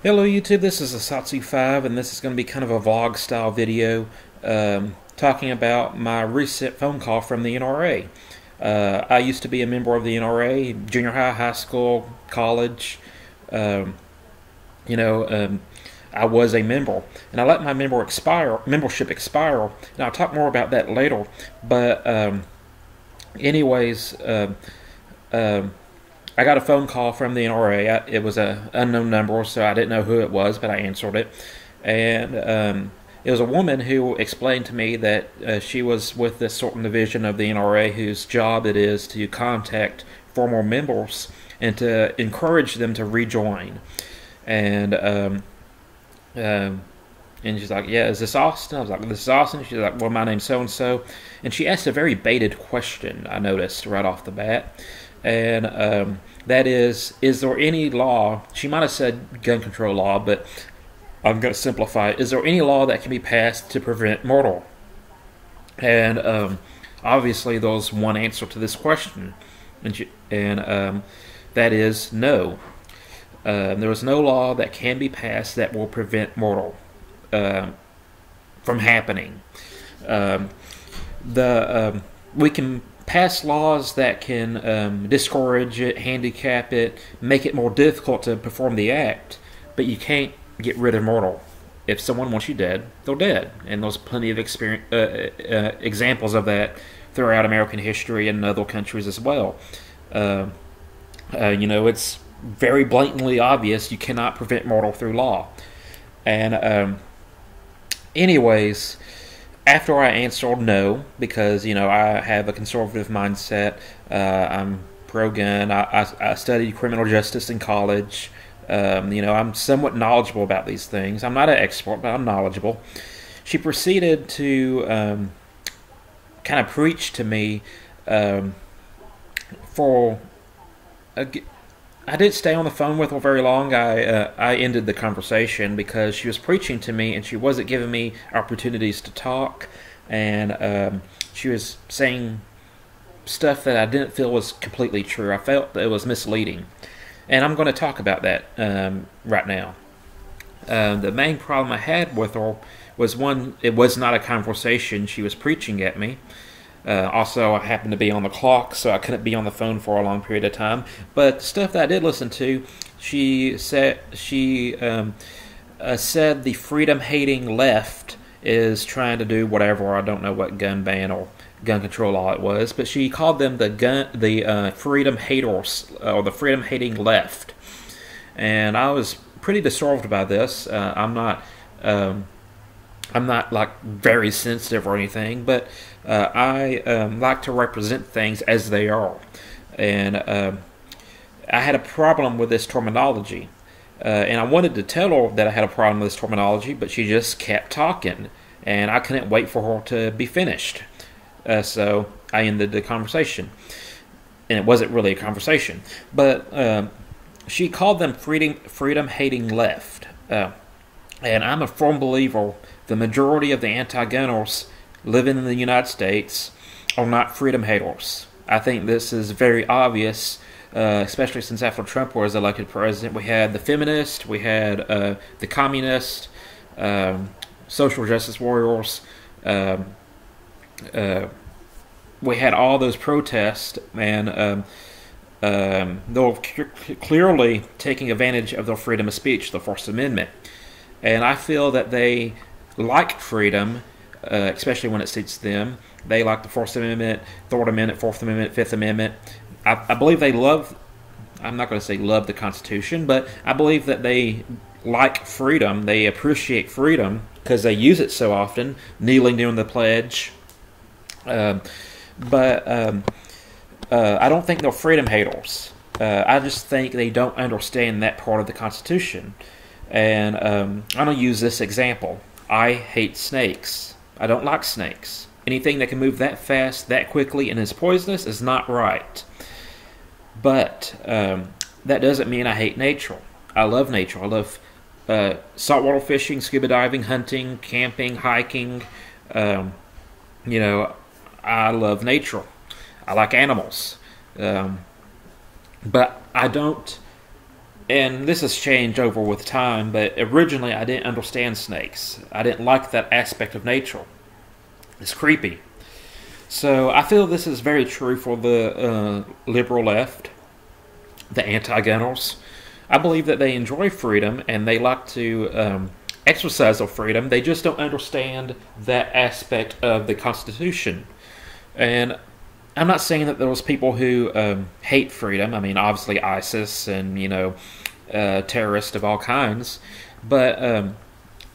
Hello YouTube, this is Asatsu5 and this is going to be kind of a vlog style video talking about my recent phone call from the NRA. I used to be a member of the NRA, junior high, high school, college. Um, I was a member, and I let my membership expire, and I'll talk more about that later. But anyways, I got a phone call from the NRA. It was an unknown number, so I didn't know who it was, but I answered it. And it was a woman who explained to me that she was with this certain division of the NRA whose job it is to contact former members and to encourage them to rejoin. And and she's like, "Yeah, is this Austin?" I was like, "This is Austin." She's like, "Well, my name's so-and-so." And she asked a very baited question, I noticed right off the bat. And that is there any law, she might have said gun control law, but I'm going to simplify it. Is there any law that can be passed to prevent murder? And obviously there's one answer to this question, and that is no. There is no law that can be passed that will prevent murder from happening. We can pass laws that can discourage it, handicap it, make it more difficult to perform the act, but you can't get rid of murder. If someone wants you dead, they're dead, and there's plenty of examples of that throughout American history and other countries as well. It's very blatantly obvious you cannot prevent murder through law. And anyways, after I answered no, because I have a conservative mindset, I'm pro-gun. I studied criminal justice in college. I'm somewhat knowledgeable about these things. I'm not an expert, but I'm knowledgeable. She proceeded to kind of preach to me for I didn't stay on the phone with her very long. I ended the conversation because she was preaching to me and she wasn't giving me opportunities to talk, and she was saying stuff that I didn't feel was completely true. I felt that it was misleading, and I'm going to talk about that right now. The main problem I had with her was, one, it was not a conversation. She was preaching at me. Also, I happened to be on the clock, so I couldn't be on the phone for a long period of time. But the stuff that I did listen to, she said the freedom-hating left is trying to do whatever. I don't know what gun ban or gun control law it was, but she called them the freedom haters, or the freedom-hating left. And I was pretty disturbed by this. I'm not like very sensitive or anything, but I like to represent things as they are. And I had a problem with this terminology. And I wanted to tell her that I had a problem with this terminology, but she just kept talking. And I couldn't wait for her to be finished. So I ended the conversation. And it wasn't really a conversation. But she called them freedom-hating left. And I'm a firm believer the majority of the anti-gunners living in the United States are not freedom haters. I think this is very obvious, especially since after Trump was elected president. We had the feminists, we had the communists, social justice warriors. We had all those protests, and they're clearly taking advantage of their freedom of speech, the First Amendment. And I feel that they like freedom, especially when it suits them. They like the First Amendment, Third Amendment, Fourth Amendment, Fifth Amendment. I believe they love, I'm not going to say love the Constitution, but I believe that they like freedom. They appreciate freedom because they use it so often, kneeling during the pledge. But I don't think they're freedom haters. I just think they don't understand that part of the Constitution. And I'm going to use this example. I hate snakes. I don't like snakes. Anything that can move that fast, that quickly, and is poisonous is not right. But that doesn't mean I hate nature. I love nature. I love saltwater fishing, scuba diving, hunting, camping, hiking. I love nature. I like animals. But I don't and this has changed over with time, but originally I didn't understand snakes. I didn't like that aspect of nature. It's creepy. So I feel this is very true for the liberal left, the anti-gunners. I believe that they enjoy freedom and they like to exercise their freedom. They just don't understand that aspect of the Constitution. And I'm not saying that those people who hate freedom, I mean, obviously ISIS and, terrorists of all kinds, but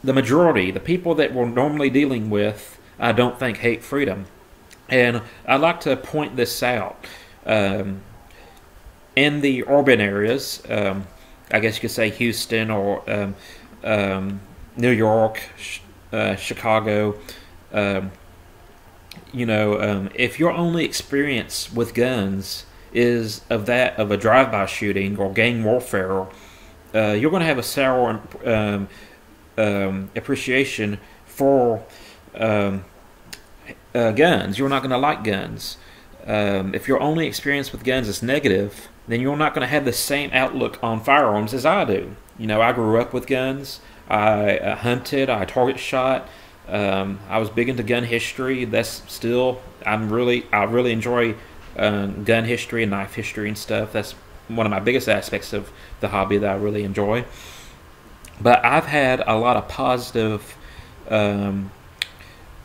the majority, the people that we're normally dealing with, I don't think hate freedom. And I'd like to point this out. In the urban areas, I guess you could say Houston or New York, Chicago, if your only experience with guns is of that of a drive-by shooting or gang warfare, you're going to have a sour appreciation for guns. You're not going to like guns. If your only experience with guns is negative, then you're not going to have the same outlook on firearms as I do. I grew up with guns. I hunted. I target shot. I was big into gun history. I really enjoy gun history and knife history and stuff. That's one of my biggest aspects of the hobby that I really enjoy. But I've had a lot of positive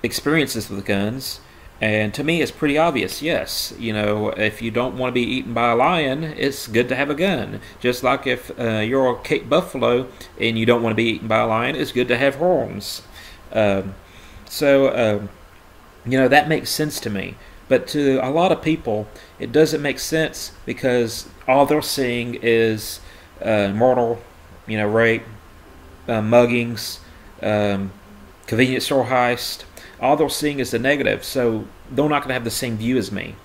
experiences with guns, and to me it's pretty obvious. Yes, if you don't want to be eaten by a lion, it's good to have a gun. Just like if you're a Cape Buffalo and you don't want to be eaten by a lion, it's good to have horns. That makes sense to me. But to a lot of people, it doesn't make sense because all they're seeing is murder, rape, muggings, convenience store heist. All they're seeing is the negative, so they're not going to have the same view as me.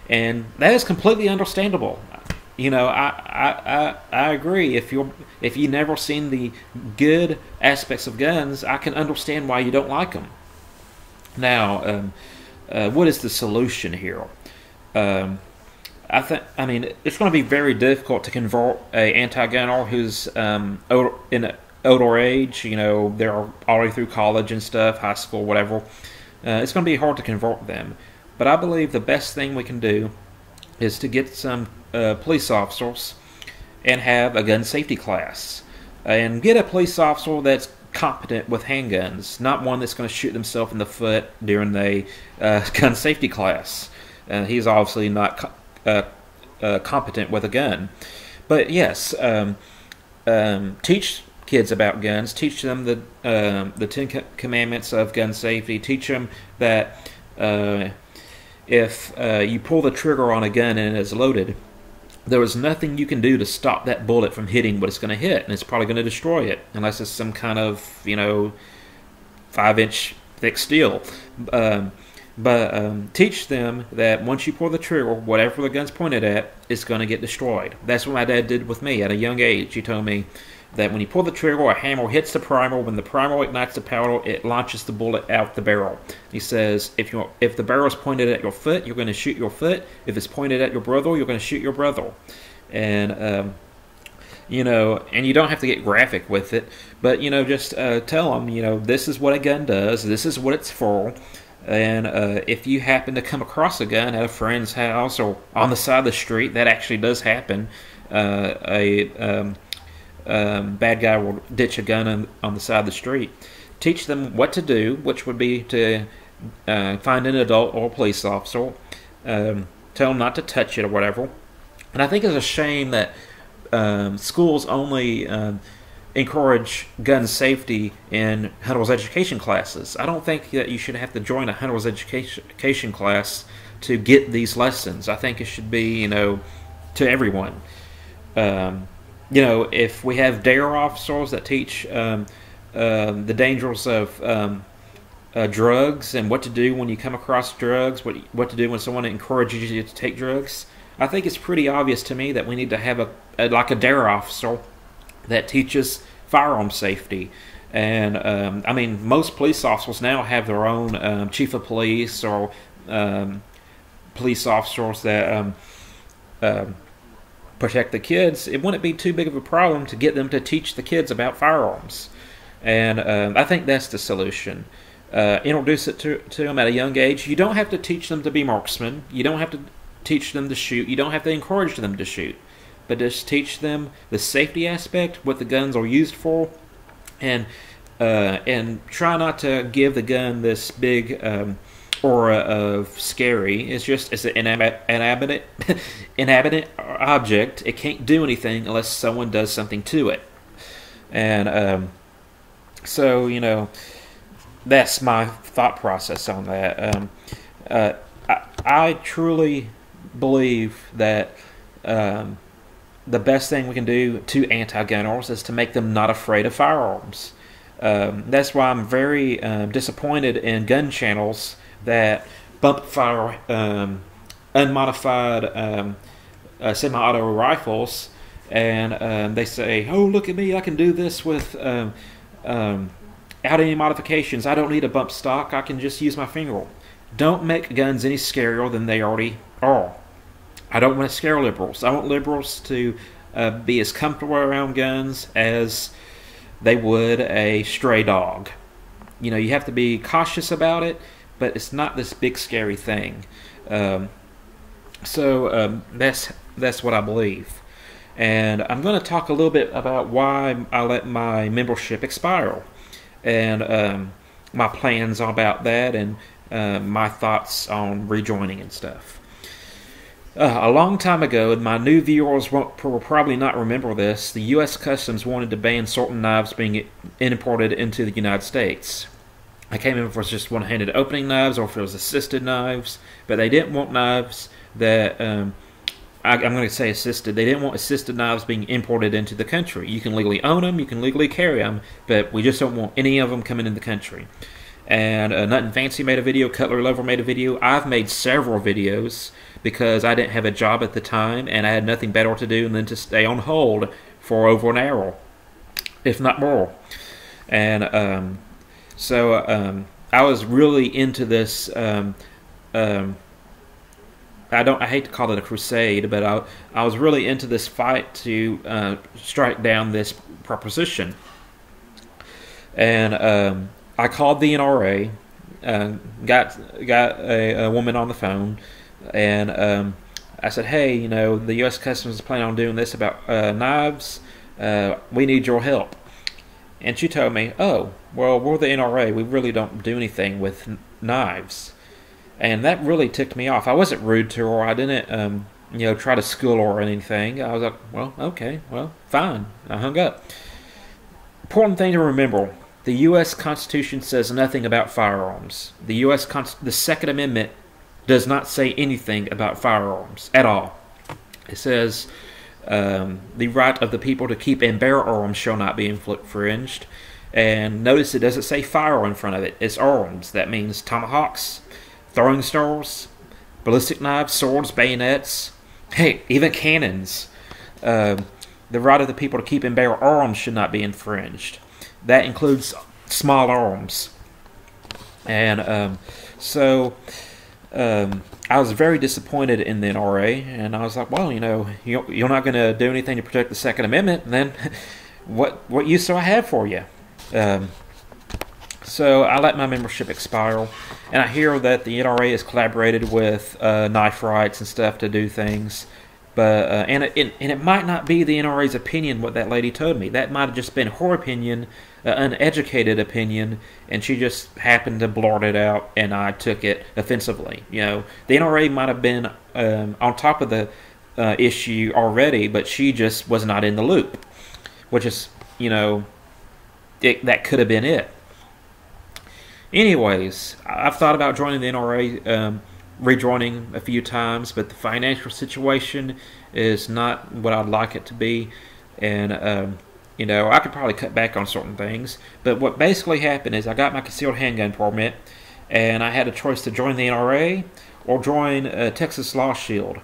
And that is completely understandable. I agree. If you never seen the good aspects of guns, I can understand why you don't like them. Now, what is the solution here? It's going to be very difficult to convert a anti-gunner who's in an older age. They're already through college and stuff, high school, whatever. It's going to be hard to convert them. But I believe the best thing we can do is to get some police officers and have a gun safety class. And get a police officer that's competent with handguns, not one that's going to shoot themselves in the foot during the gun safety class. He's obviously not competent with a gun. But yes, teach kids about guns. Teach them the 10 Commandments of gun safety. Teach them that if you pull the trigger on a gun and it is loaded, there is nothing you can do to stop that bullet from hitting what it's going to hit, and it's probably going to destroy it, unless it's some kind of 5-inch thick steel. But teach them that once you pull the trigger, whatever the gun's pointed at, it's going to get destroyed. That's what my dad did with me at a young age. He told me that when you pull the trigger, a hammer hits the primer. When the primer ignites the powder, it launches the bullet out the barrel. He says, if the barrel is pointed at your foot, you're going to shoot your foot. If it's pointed at your brother, you're going to shoot your brother. And and you don't have to get graphic with it, but just tell them, this is what a gun does. This is what it's for. And if you happen to come across a gun at a friend's house or on the side of the street, that actually does happen. Bad guy will ditch a gun on the side of the street. Teach them what to do, which would be to find an adult or a police officer. Tell them not to touch it or whatever. And I think it's a shame that schools only encourage gun safety in hunter's education classes. I don't think that you should have to join a hunter's education class to get these lessons. I think it should be, to everyone. If we have DARE officers that teach the dangers of drugs and what to do when you come across drugs, what to do when someone encourages you to take drugs, I think it's pretty obvious to me that we need to have a DARE officer that teaches firearm safety. And most police officers now have their own chief of police or police officers that protect the kids, it wouldn't be too big of a problem to get them to teach the kids about firearms. And I think that's the solution. Introduce it to them at a young age. You don't have to teach them to be marksmen. You don't have to teach them to shoot. You don't have to encourage them to shoot. But just teach them the safety aspect, what the guns are used for, and try not to give the gun this big aura of scary. It's an inanimate object. It can't do anything unless someone does something to it. And so, that's my thought process on that. I truly believe that the best thing we can do to anti-gunners is to make them not afraid of firearms. That's why I'm very disappointed in gun channels that bump fire unmodified semi-auto rifles, and they say, "Oh, look at me! I can do this without any modifications. I don't need a bump stock. I can just use my finger." Don't make guns any scarier than they already are. I don't want to scare liberals. I want liberals to be as comfortable around guns as they would a stray dog. You have to be cautious about it, but it's not this big scary thing. So that's what I believe. And I'm going to talk a little bit about why I let my membership expire, and my plans about that, and my thoughts on rejoining and stuff. A long time ago, and my new viewers will probably not remember this, the U.S. Customs wanted to ban certain knives being imported into the United States. I can't remember if it was just one-handed opening knives or if it was assisted knives, but they didn't want knives that, I'm going to say assisted, they didn't want assisted knives being imported into the country. You can legally own them, you can legally carry them, but we just don't want any of them coming in the country. And Nothing Fancy made a video, Cutler Lover made a video. I've made several videos because I didn't have a job at the time and I had nothing better to do than to stay on hold for over an hour, if not more. And so I was really into this. I hate to call it a crusade, but I was really into this fight to strike down this proposition. And I called the NRA, got a woman on the phone, and I said, "Hey, the U.S. Customs is planning on doing this about knives. We need your help." And she told me, "Oh, well, we're the NRA. We really don't do anything with knives." And that really ticked me off. I wasn't rude to her. I didn't, try to school her or anything. I was like, "Well, okay, well, fine." I hung up. Important thing to remember. The U.S. Constitution says nothing about firearms. The Second Amendment does not say anything about firearms at all. It says the right of the people to keep and bear arms shall not be infringed. And notice it doesn't say fire in front of it. It's arms. That means tomahawks, throwing stars, ballistic knives, swords, bayonets, hey, even cannons. The right of the people to keep and bear arms should not be infringed. That includes small arms. And so I was very disappointed in the NRA, and I was like, well, you're not going to do anything to protect the Second Amendment, then what use do I have for you? So I let my membership expire, and I hear that the NRA has collaborated with Knife Rights and stuff to do things. But and it might not be the NRA's opinion what that lady told me. That might have just been her opinion, uneducated opinion, and she just happened to blurt it out, and I took it offensively. The NRA might have been on top of the issue already, but she just was not in the loop, which is, that could have been it. Anyways, I've thought about joining the NRA. Rejoining a few times, but the financial situation is not what I'd like it to be, and I could probably cut back on certain things. But what basically happened is I got my concealed handgun permit, and I had a choice to join the NRA or join Texas Law Shield.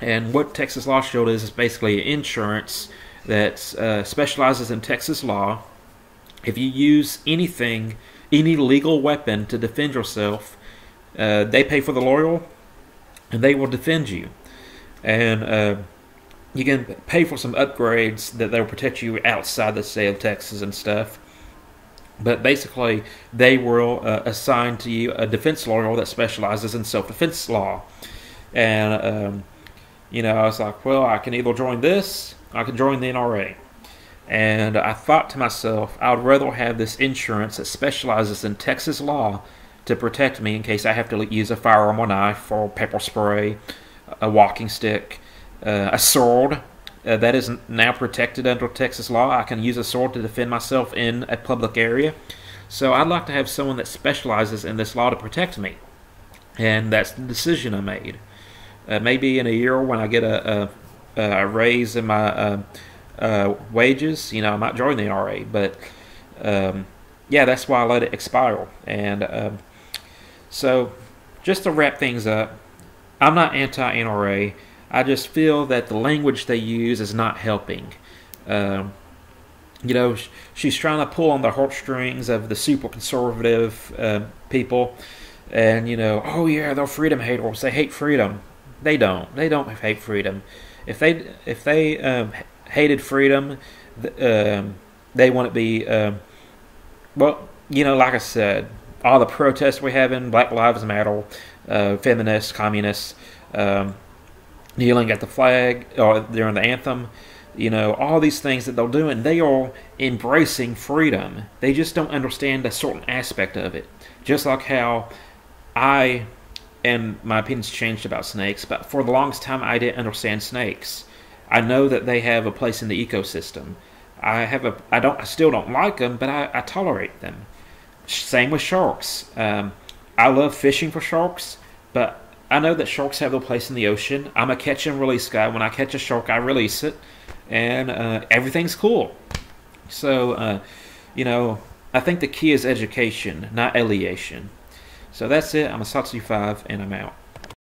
And what Texas Law Shield is basically insurance that specializes in Texas law. If you use any legal weapon to defend yourself, they pay for the lawyer, and they will defend you. And you can pay for some upgrades that they'll protect you outside the state of Texas and stuff. But basically, they will assign to you a defense lawyer that specializes in self-defense law. And, I was like, well, I can either join this, I can join the NRA. And I thought to myself, I would rather have this insurance that specializes in Texas law to protect me in case I have to use a firearm or knife or pepper spray, a walking stick, a sword. That is now protected under Texas law. I can use a sword to defend myself in a public area. So I'd like to have someone that specializes in this law to protect me. And that's the decision I made. Maybe in a year when I get a raise in my wages, I might join the NRA. But that's why I let it expire. And so just to wrap things up, I'm not anti-NRA. I just feel that the language they use is not helping. She's trying to pull on the heartstrings of the super conservative people, and oh yeah, they're freedom haters. They hate freedom. They don't. They don't hate freedom. If they hated freedom, they want to be. Like I said, all the protests we have in Black Lives Matter, feminists, communists. Kneeling at the flag or during the anthem, all these things that they'll do, and they are embracing freedom. They just don't understand a certain aspect of it. Just like how my opinions changed about snakes, but for the longest time I didn't understand snakes. I know that they have a place in the ecosystem. I still don't like them, but I tolerate them. Same with sharks. I love fishing for sharks, but I know that sharks have their place in the ocean. I'm a catch and release guy. When I catch a shark, I release it, and everything's cool. So, I think the key is education, not alienation. So that's it. I'm a Satsu 5, and I'm out.